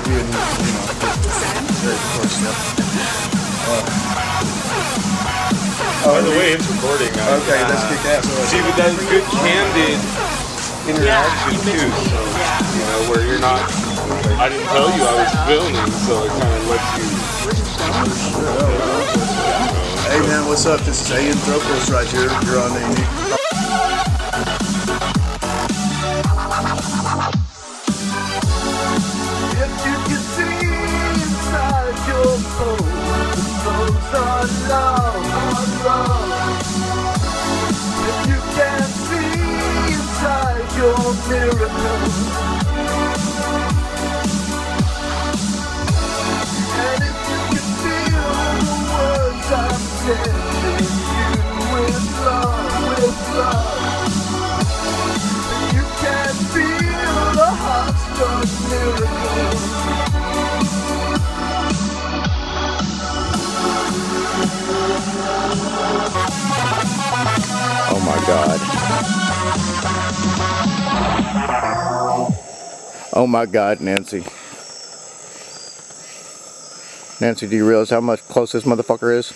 being, very coarse stuff. By the way, it's recording. Okay, let's kick ass. See, but that's good candid interaction too. So, where you're not, I didn't tell you I was filming, so it kind of lets you. Hey man, what's up? This is Ayin Thropos right here. You're on Ayin. If you can see inside your soul, those are love. If you can see inside your miracle, and if you can feel the words I'm telling you with love, you can feel the heart-struck miracle. Oh my God. Oh my God, Nancy. Nancy, do you realize how much close this motherfucker is?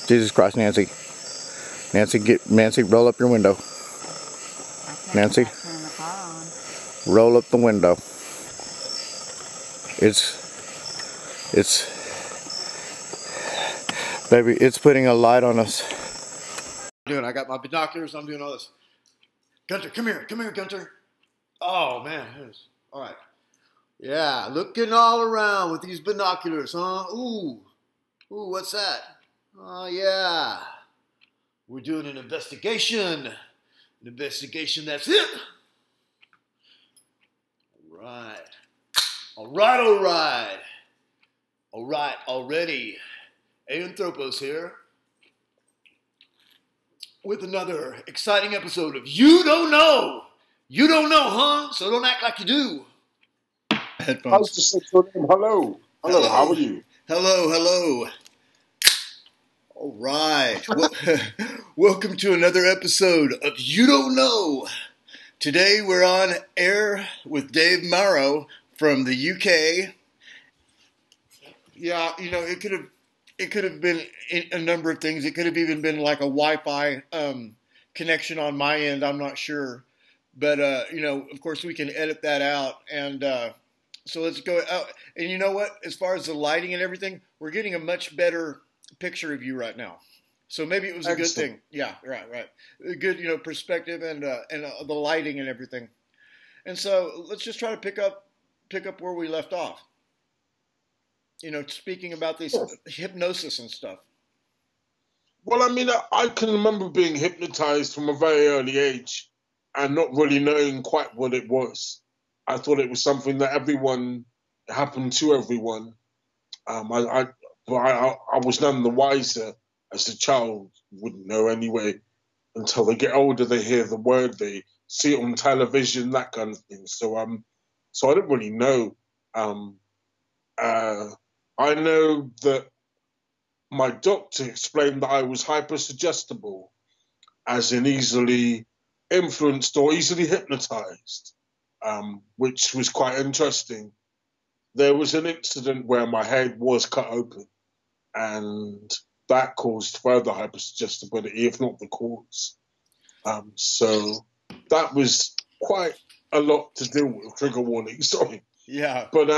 Jesus Christ, Nancy. Nancy, roll up your window. Nancy, roll up the window. Baby, it's putting a light on us. I got my binoculars. I'm doing all this. Gunter, come here, Gunter. Oh man, all right. Yeah, looking all around with these binoculars, huh? Ooh, what's that? Oh yeah, we're doing an investigation. An investigation. That's it. All right. Already. Ayin Thropos here with another exciting episode of You Don't Know. You don't know, huh? So don't act like you do. Headphones. I was just saying to him, hello, how are you? Hello. All right. Welcome to another episode of You Don't Know. Today we're on air with Dave Marrow from the UK. Yeah, it could have been a number of things. It could have even been like a Wi-Fi connection on my end. I'm not sure. But, of course, we can edit that out. And so let's go out. And you know what? As far as the lighting and everything, we're getting a much better picture of you right now. So maybe it was a good thing. Yeah, right. A good, perspective and the lighting and everything. And so let's just try to pick up where we left off. Speaking about this hypnosis and stuff. Well, I mean, I can remember being hypnotized from a very early age and not really knowing quite what it was. I thought it was something that happened to everyone. I was none the wiser as a child, wouldn't know anyway. Until they get older, they hear the word, they see it on television, that kind of thing. So I didn't really know. I know that my doctor explained that I was hypersuggestible, as in easily influenced or easily hypnotized, which was quite interesting. There was an incident where my head was cut open, and that caused further hypersuggestibility, if not the cause. So that was quite a lot to deal with. Trigger warning, sorry. Yeah. But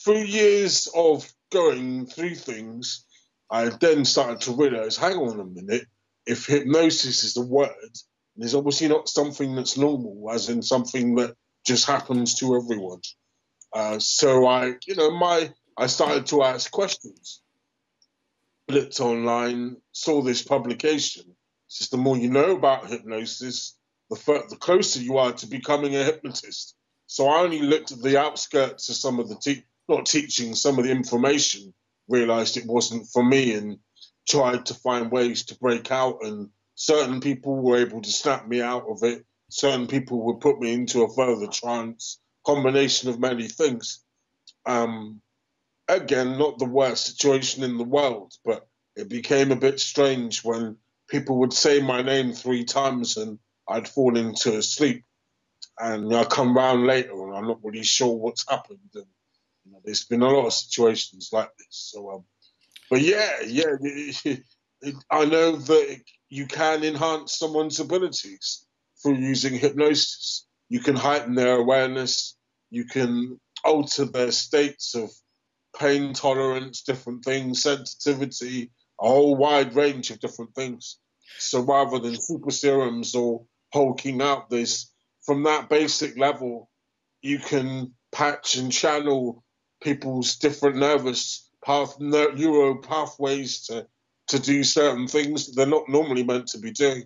through years of going through things, I then started to realize, hang on a minute, if hypnosis is the word, there's obviously not something that's normal, as in something that just happens to everyone. So I started to ask questions. Looked online, saw this publication. It's just the more you know about hypnosis, the closer you are to becoming a hypnotist. So I only looked at the outskirts of some of the some of the information, realized it wasn't for me, and tried to find ways to break out. And certain people were able to snap me out of it. Certain people would put me into a further trance, combination of many things. Again, not the worst situation in the world, but it became a bit strange when people would say my name 3 times and I'd fall into sleep. And I come round later and I'm not really sure what's happened. And You know, there's been a lot of situations like this. So, but I know that you can enhance someone's abilities through using hypnosis. You can heighten their awareness. You can alter their states of pain tolerance, different things, sensitivity, a whole wide range of different things. So rather than super serums or hulking out this, from that basic level, you can patch and channel people's different neuro pathways to do certain things that they're not normally meant to be doing.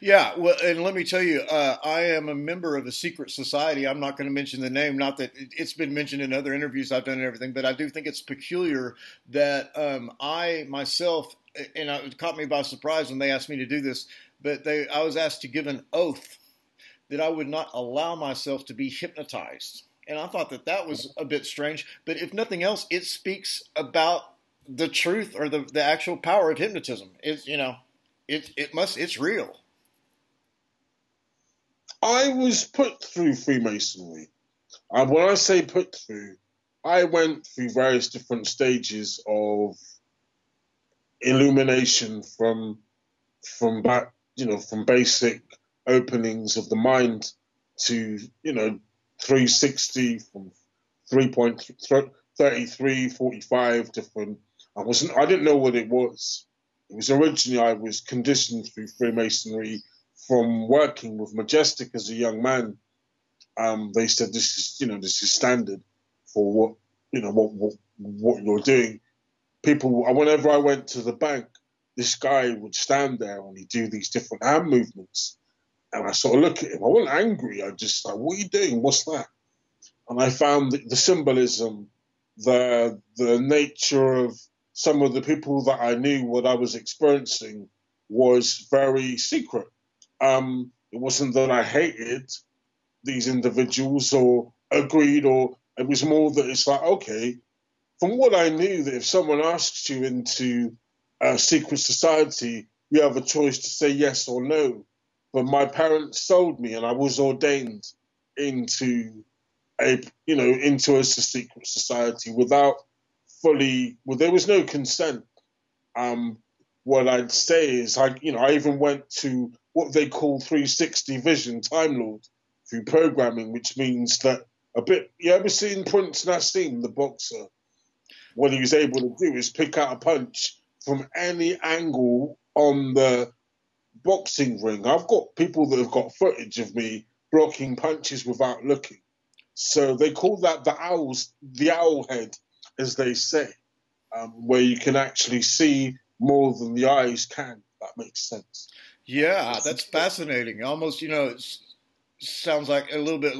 Yeah, well, and let me tell you, I am a member of a secret society. I'm not going to mention the name, not that it's been mentioned in other interviews I've done and everything, but I do think it's peculiar that I myself, and it caught me by surprise when they asked me to do this, but I was asked to give an oath that I would not allow myself to be hypnotized. And I thought that was a bit strange, but if nothing else, it speaks about the truth or the actual power of hypnotism. It's real. I was put through Freemasonry. And when I say put through, I went through various different stages of illumination from basic openings of the mind to, 360, from 3.33, 45 different. I didn't know what it was. It was originally, I was conditioned through Freemasonry from working with Majestic as a young man. They said this is standard for what you're doing. People, whenever I went to the bank, this guy would stand there and he'd do these different hand movements. And I sort of look at him. I wasn't angry. I just like, what are you doing? What's that? And I found the symbolism, the nature of some of the people that I knew, what I was experiencing was very secret. It wasn't that I hated these individuals or agreed, or it was more that it's like, okay, from what I knew, that if someone asks you into a secret society, you have a choice to say yes or no. But my parents sold me, and I was ordained into a secret society without there was no consent. What I'd say is, I even went to what they call 360 vision, Time Lord, through programming, which means that you ever seen Prince Nassim, the boxer? What he was able to do is pick out a punch from any angle on the boxing ring. I've got people that have got footage of me blocking punches without looking. So they call that the owl head, as they say, where you can actually see more than the eyes can. That makes sense. Yeah, that's fascinating. Almost, it sounds like a little bit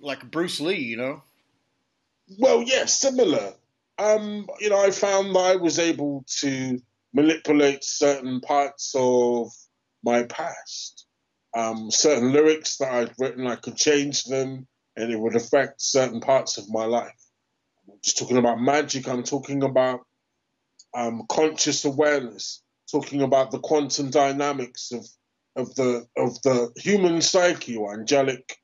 like Bruce Lee, Well, yeah, similar. I found that I was able to manipulate certain parts of my past. Certain lyrics that I'd written, I could change them and it would affect certain parts of my life. I'm not just talking about magic, I'm talking about conscious awareness, talking about the quantum dynamics of the human psyche or angelic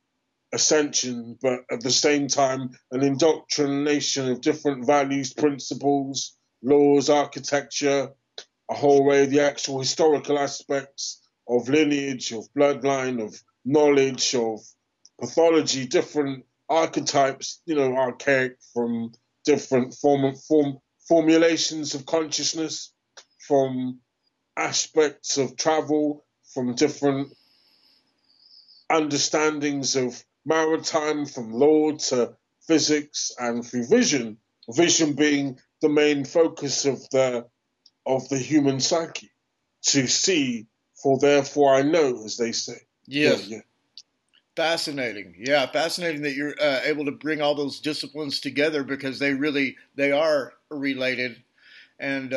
ascension, but at the same time an indoctrination of different values, principles, laws, architecture, a whole array of the actual historical aspects of lineage, of bloodline, of knowledge, of pathology, different archetypes, archaic, from different formulations of consciousness, from aspects of travel, from different understandings of maritime, from law to physics, and through vision. Vision being the main focus of the human psyche, to see, for therefore I know, as they say. Yes. Yeah. Fascinating. Yeah, fascinating that you're able to bring all those disciplines together, because they are related, and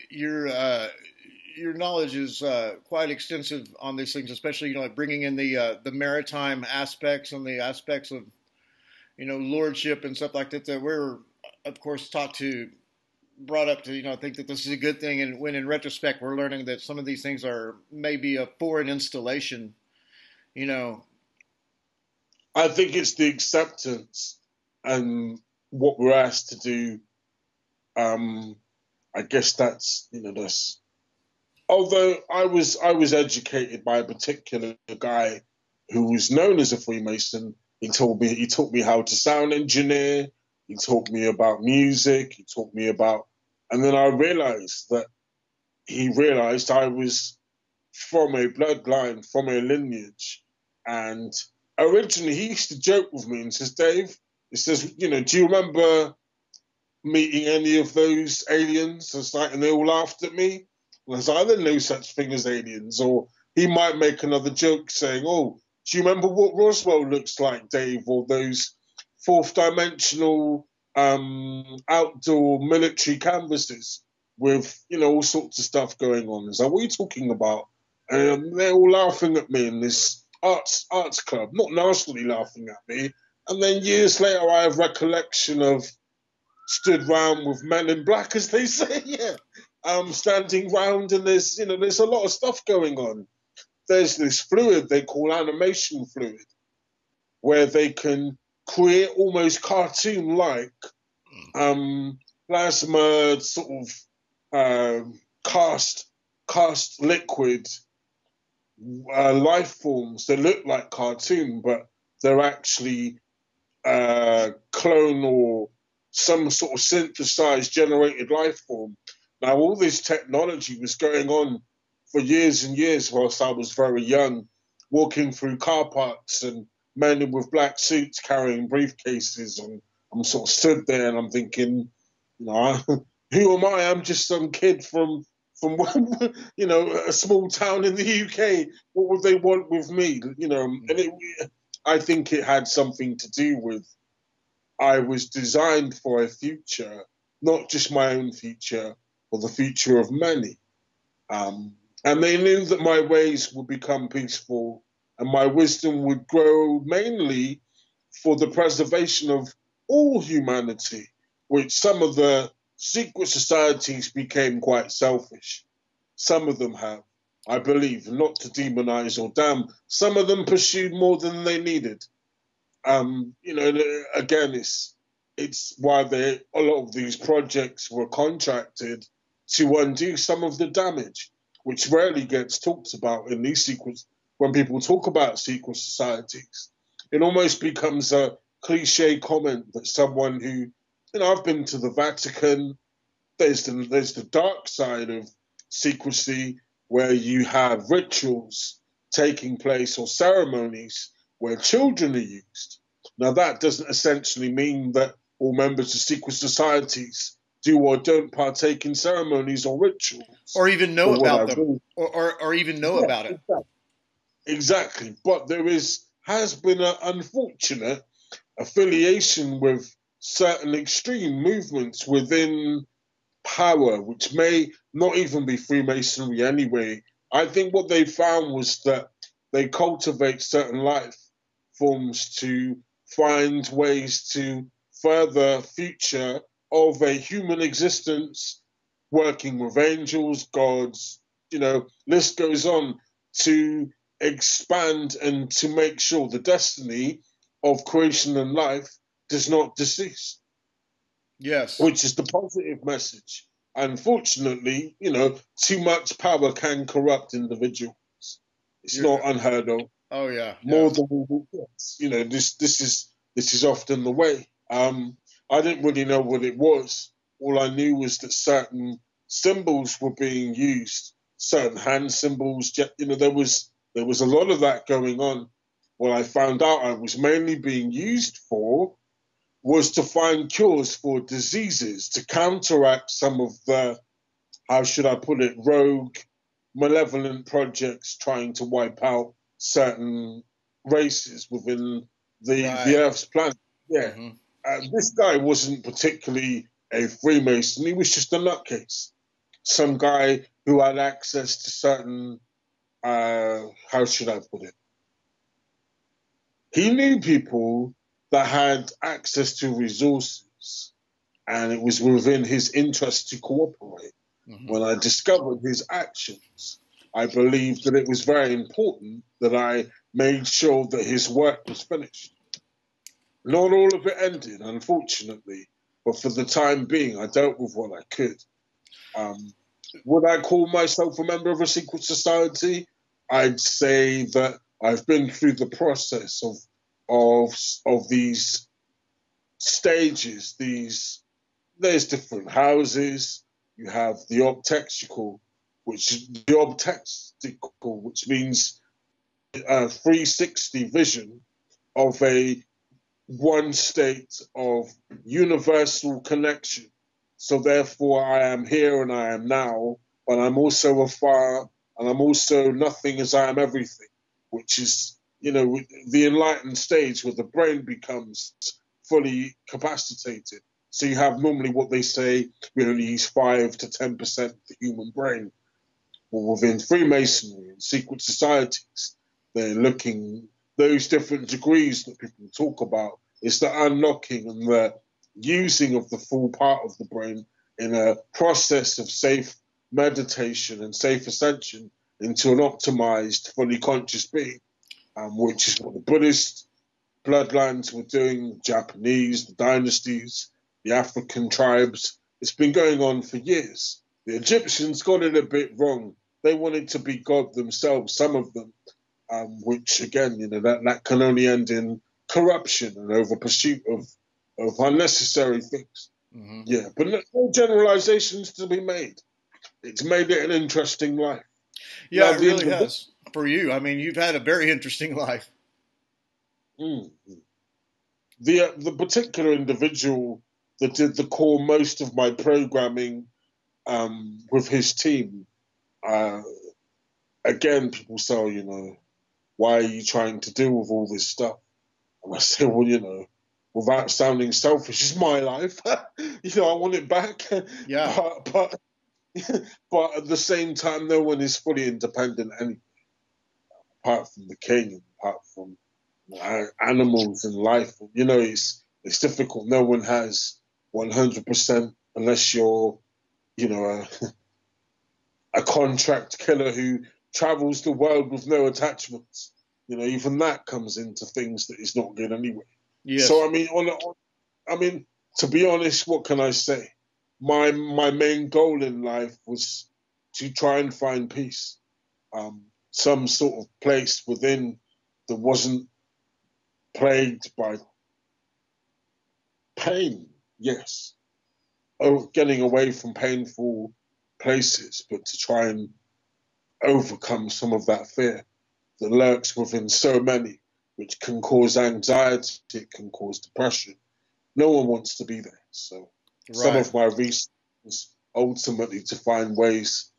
your knowledge is quite extensive on these things, especially bringing in the maritime aspects and the aspects of lordship and stuff like that. That we're of course brought up to think that this is a good thing, and when in retrospect we're learning that some of these things are maybe a foreign installation. I think it's the acceptance and what we're asked to do, I guess that's, that's. Although I was educated by a particular guy who was known as a Freemason. He taught me how to sound engineer. He taught me about music. He taught me about, and then I realized that he realized I was from a bloodline, from a lineage. And originally he used to joke with me and says, Dave, he says, do you remember meeting any of those aliens? And they all laughed at me. And I was like, I didn't know such thing as aliens. Or he might make another joke saying, oh, do you remember what Roswell looks like, Dave? Or those fourth dimensional outdoor military canvases with, all sorts of stuff going on. It's like, what are you talking about? And they're all laughing at me in this arts club, not nastily laughing at me. And then years later, I have recollection of stood round with men in black, as they say, standing round, and there's a lot of stuff going on. There's this fluid they call animation fluid, where they can create almost cartoon-like plasma sort of cast liquid life forms that look like cartoon, but they're actually clone or some sort of synthesized, generated life form. Now, all this technology was going on for years and years whilst I was very young, walking through car parks and men with black suits carrying briefcases, and I'm sort of stood there and I'm thinking, who am I? I'm just some kid from a small town in the UK. What would they want with me? I think it had something to do with I was designed for a future, not just my own future, but the future of many. And they knew that my ways would become peaceful and my wisdom would grow mainly for the preservation of all humanity, which some of the secret societies became quite selfish. Some of them have, I believe, not to demonize or damn. Some of them pursued more than they needed. Again, it's why a lot of these projects were contracted to undo some of the damage, which rarely gets talked about in these secrets. When people talk about secret societies, it almost becomes a cliche comment that someone who, I've been to the Vatican. There's the dark side of secrecy where you have rituals taking place or ceremonies where children are used. Now, that doesn't essentially mean that all members of secret societies do or don't partake in ceremonies or rituals. Or even know about them. Or even know about it. Exactly. But there has been an unfortunate affiliation with certain extreme movements within power, which may not even be Freemasonry anyway. I think what they found was that they cultivate certain life forms to find ways to further future of a human existence, working with angels, gods, list goes on, to expand and to make sure the destiny of creation and life does not decease. Yes. Which is the positive message. Unfortunately, too much power can corrupt individuals. It's not unheard of. Oh yeah. More than we will get. This is often the way. I didn't really know what it was. All I knew was that certain symbols were being used, certain hand symbols. There was a lot of that going on. What I found out I was mainly being used for was to find cures for diseases, to counteract some of the, how should I put it, rogue, malevolent projects trying to wipe out certain races within the Earth's planet. Yeah. Mm-hmm. This guy wasn't particularly a Freemason. He was just a nutcase. Some guy who had access to certain, how should I put it? He knew people that had access to resources, and it was within his interest to cooperate. Mm-hmm. When I discovered his actions, I believed that it was very important that I made sure that his work was finished. Not all of it ended, unfortunately, but for the time being, I dealt with what I could. Would I call myself a member of a secret society? I'd say that I've been through the process of these stages. There's different houses. You have the obtextical, which means a 360 vision of a one state of universal connection. So therefore, I am here and I am now, but I'm also afar, and I'm also nothing as I am everything, which is, the enlightened stage where the brain becomes fully capacitated. So you have normally what they say, we only use 5 to 10% of the human brain. Well, within Freemasonry and secret societies, they're looking those different degrees that people talk about. It's the unlocking and the using of the full part of the brain in a process of safe meditation and safe ascension into an optimized, fully conscious being, which is what the Buddhist bloodlines were doing, the Japanese, the dynasties, the African tribes. It's been going on for years. The Egyptians got it a bit wrong. They wanted to be God themselves, some of them, which again, that can only end in corruption and over pursuit of unnecessary things. Mm-hmm. Yeah, but no generalizations to be made. It's made it an interesting life. Yeah, it really has. For you, I mean, you've had a very interesting life. Mm-hmm. The particular individual that did the core most of my programming with his team, again, people say, why are you trying to deal with all this stuff? And I say, well, without sounding selfish, it's my life. I want it back. Yeah. But at the same time, no one is fully independent anyway, apart from the king, apart from animals and life. It's difficult. No one has 100% unless you're, a contract killer who travels the world with no attachments. Even that comes into things that is not good anyway. Yes. So I mean, to be honest, what can I say? My main goal in life was to try and find peace, some sort of place within that wasn't plagued by pain. Yes, getting away from painful places, but to try and overcome some of that fear that lurks within so many, which can cause anxiety, it can cause depression. No one wants to be there. So some of my research is ultimately to find ways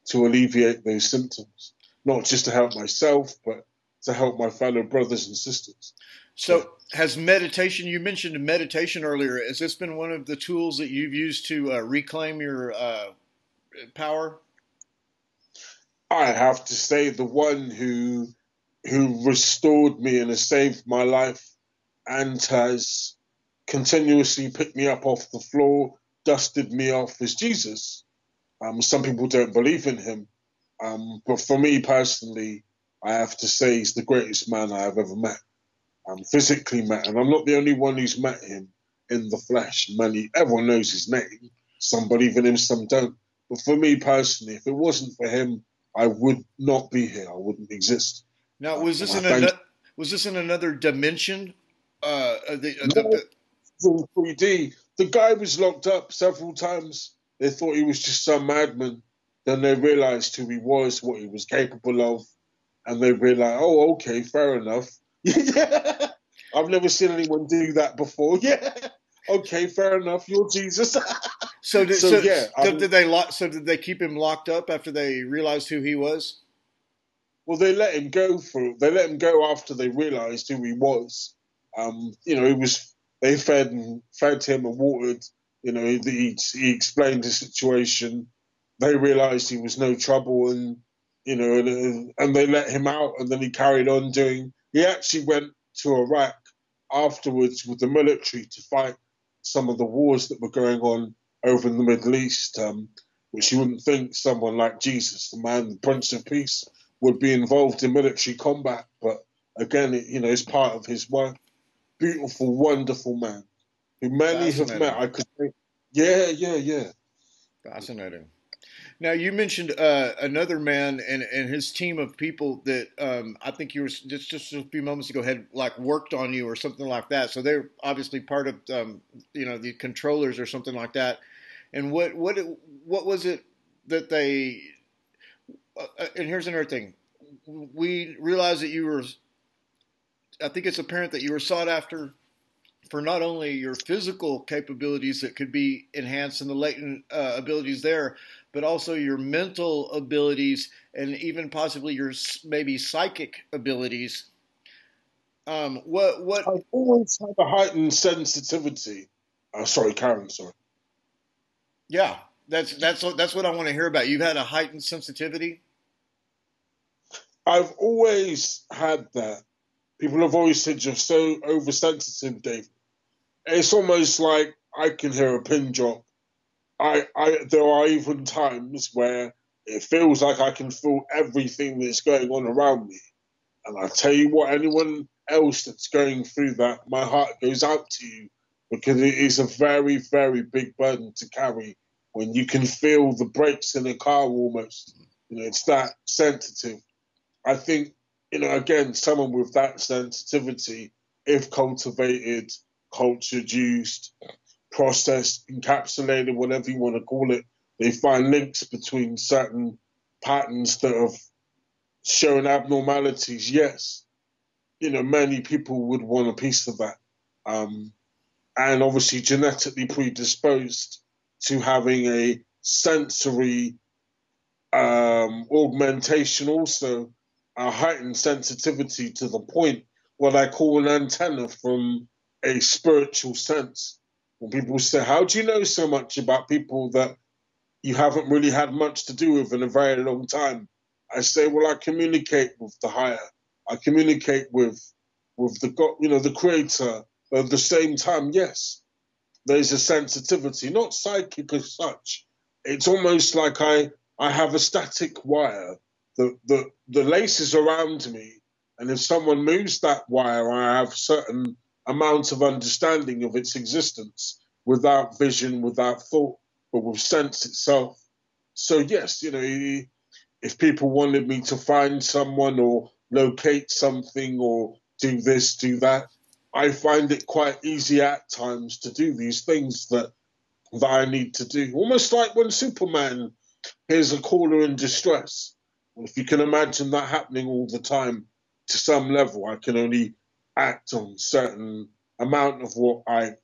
to alleviate those symptoms, not just to help myself, but to help my fellow brothers and sisters. So has meditation, you mentioned meditation earlier, has this been one of the tools that you've used to reclaim your power? I have to say the one who restored me and has saved my life and has continuously picked me up off the floor, dusted me off, is Jesus. Some people don't believe in him, but for me personally, I have to say he's the greatest man I have ever met, physically met, and I'm not the only one who's met him in the flesh. Everyone knows his name. Some believe in him, some don't. But for me personally, if it wasn't for him, I would not be here. I wouldn't exist. Now, was this in another dimension? No, in 3D. The guy was locked up several times. They thought he was just some madman. Then they realized who he was, what he was capable of, and they realized, oh, okay, fair enough. I've never seen anyone do that before. Yeah, okay, fair enough. You're Jesus. So did they keep him locked up after they realized who he was? Well, they let him go after they realized who he was. They fed him and watered. He explained the situation. They realized he was no trouble, and they let him out. And then he carried on doing. He actually went to Iraq afterwards with the military to fight some of the wars that were going on over in the Middle East, which you wouldn't think someone like Jesus, the man, the Prince of Peace, would be involved in military combat. But again, it's part of his work. beautiful, wonderful man who many have met. I could think, yeah. Fascinating. Now, you mentioned another man and his team of people that I think you were just a few moments ago had like worked on you or something like that. So they're obviously part of the controllers or something like that. And what was it that they? And here's another thing: we realized that you were. I think it's apparent that you were sought after for not only your physical capabilities that could be enhanced and the latent abilities there, but also your mental abilities and even possibly your maybe psychic abilities. What? I've always had a heightened sensitivity. Sorry, Karen. Sorry. Yeah, that's what I want to hear about. You've had a heightened sensitivity. I've always had that. People have always said you're so oversensitive, Dave. It's almost like I can hear a pin drop. There are even times where it feels like I can feel everything that's going on around me. And I tell you what, anyone else that's going through that, my heart goes out to you, because it is a very, very big burden to carry when you can feel the brakes in a car almost. It's that sensitive. I think, again, someone with that sensitivity, if cultivated, cultured, used, processed, encapsulated, whatever you want to call it, they find links between certain patterns that have shown abnormalities. Yes, many people would want a piece of that. And obviously genetically predisposed to having a sensory augmentation, also a heightened sensitivity to the point what I call an antenna from a spiritual sense. When people say, how do you know so much about people that you haven't really had much to do with in a very long time? I say, well, I communicate with the higher. I communicate with the God, the creator. At the same time, yes, there's a sensitivity, not psychic as such. It's almost like I have a static wire. The laces around me, and if someone moves that wire, I have certain amount of understanding of its existence without vision, without thought, but with sense itself. So yes, if people wanted me to find someone or locate something or do this, do that, I find it quite easy at times to do these things that I need to do. Almost like when Superman hears a caller in distress. If you can imagine that happening all the time to some level, I can only act on certain amount of what I'm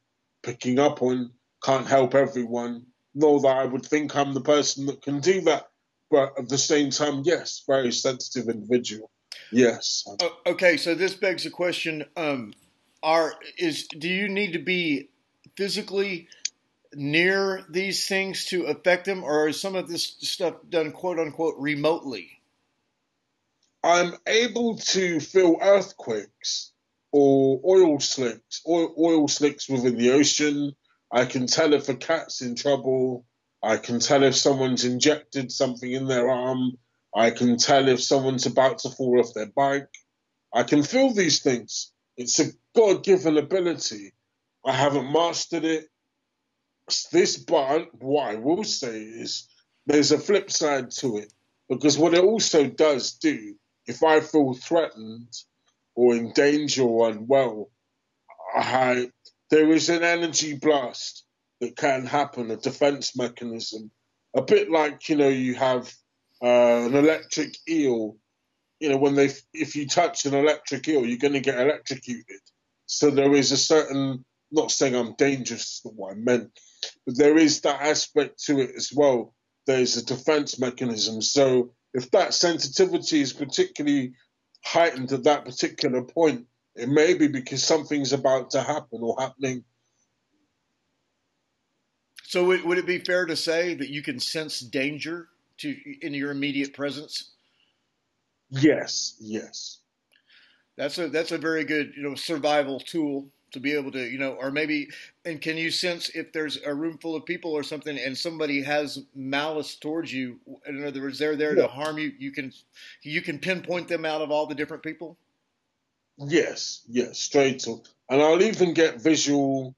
picking up on. Can't help everyone. Nor that I would think I'm the person that can do that. But at the same time, yes, very sensitive individual. Yes. Okay, so this begs the question: do you need to be physically near these things to affect them, or is some of this stuff done quote unquote remotely? I'm able to feel earthquakes or oil slicks within the ocean. I can tell if a cat's in trouble. I can tell if someone's injected something in their arm. I can tell if someone's about to fall off their bike. I can feel these things. It's a God-given ability. I haven't mastered it. But what I will say is there's a flip side to it, because what it also does do, if I feel threatened or in danger or unwell, there is an energy blast that can happen, a defense mechanism. A bit like, you have an electric eel. If you touch an electric eel, you're going to get electrocuted. So there is a certain, not saying I'm dangerous, that's not what I meant, but there is that aspect to it as well. There's a defense mechanism. So if that sensitivity is particularly heightened at that particular point, it may be because something's about to happen or happening. So would it be fair to say that you can sense danger in your immediate presence? Yes. That's a very good, survival tool to be able to, or maybe, and can you sense if there's a room full of people or something and somebody has malice towards you? In other words, they're there to harm you. You can pinpoint them out of all the different people. Yes, straight up. And I'll even get visual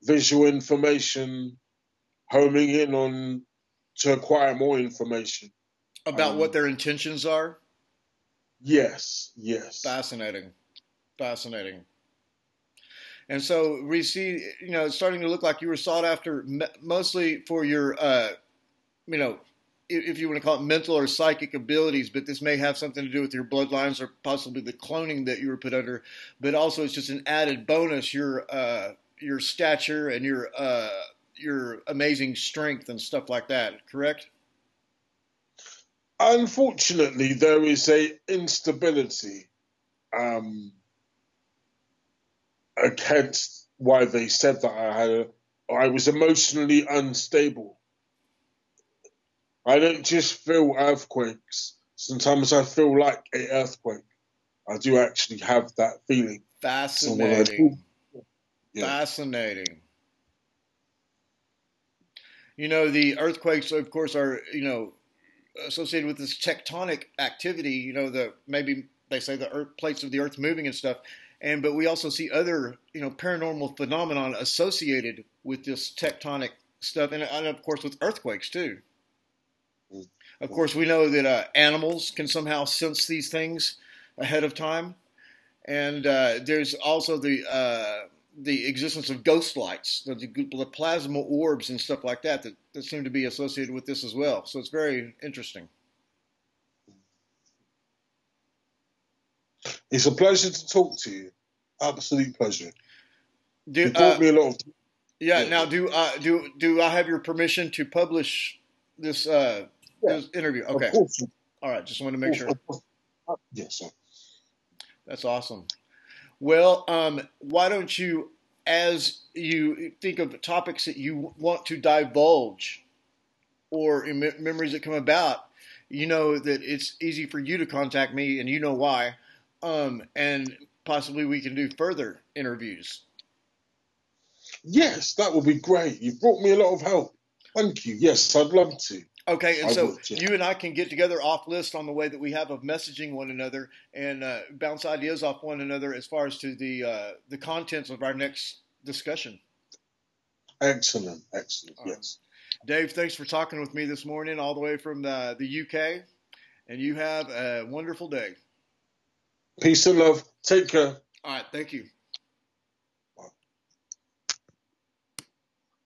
information, homing in on to acquire more information. About what their intentions are? Yes. Fascinating. And so we see, it's starting to look like you were sought after mostly for your, if you want to call it mental or psychic abilities, but this may have something to do with your bloodlines or possibly the cloning that you were put under. But also it's just an added bonus, your stature and your amazing strength and stuff like that, correct? Unfortunately, there is a instability against why they said that I was emotionally unstable. I don't just feel earthquakes. Sometimes I feel like an earthquake. I do actually have that feeling. Fascinating. Yeah. Fascinating. The earthquakes, of course, are, associated with this tectonic activity, maybe they say the plates of the earth moving and stuff. But we also see other, paranormal phenomenon associated with this tectonic stuff. And of course, with earthquakes too. Of course, we know that animals can somehow sense these things ahead of time. And there's also the existence of ghost lights, the plasma orbs and stuff like that seem to be associated with this as well. So it's very interesting. It's a pleasure to talk to you. Absolute pleasure. You brought me a lot of... Yeah. Now, do I have your permission to publish this this interview? Okay. Of course. All right. Just wanted to make sure. Yes, sir. That's awesome. Well, why don't you, as you think of topics that you want to divulge or memories that come about, that it's easy for you to contact me, and you know why, and possibly we can do further interviews. Yes, that would be great. You've brought me a lot of help. Thank you. Yes, I'd love to. Okay, and you and I can get together off list on the way that we have of messaging one another and bounce ideas off one another as far as to the contents of our next discussion. Excellent. Yes. Dave, thanks for talking with me this morning all the way from the UK, and you have a wonderful day. Peace and love. Take care. All right, thank you.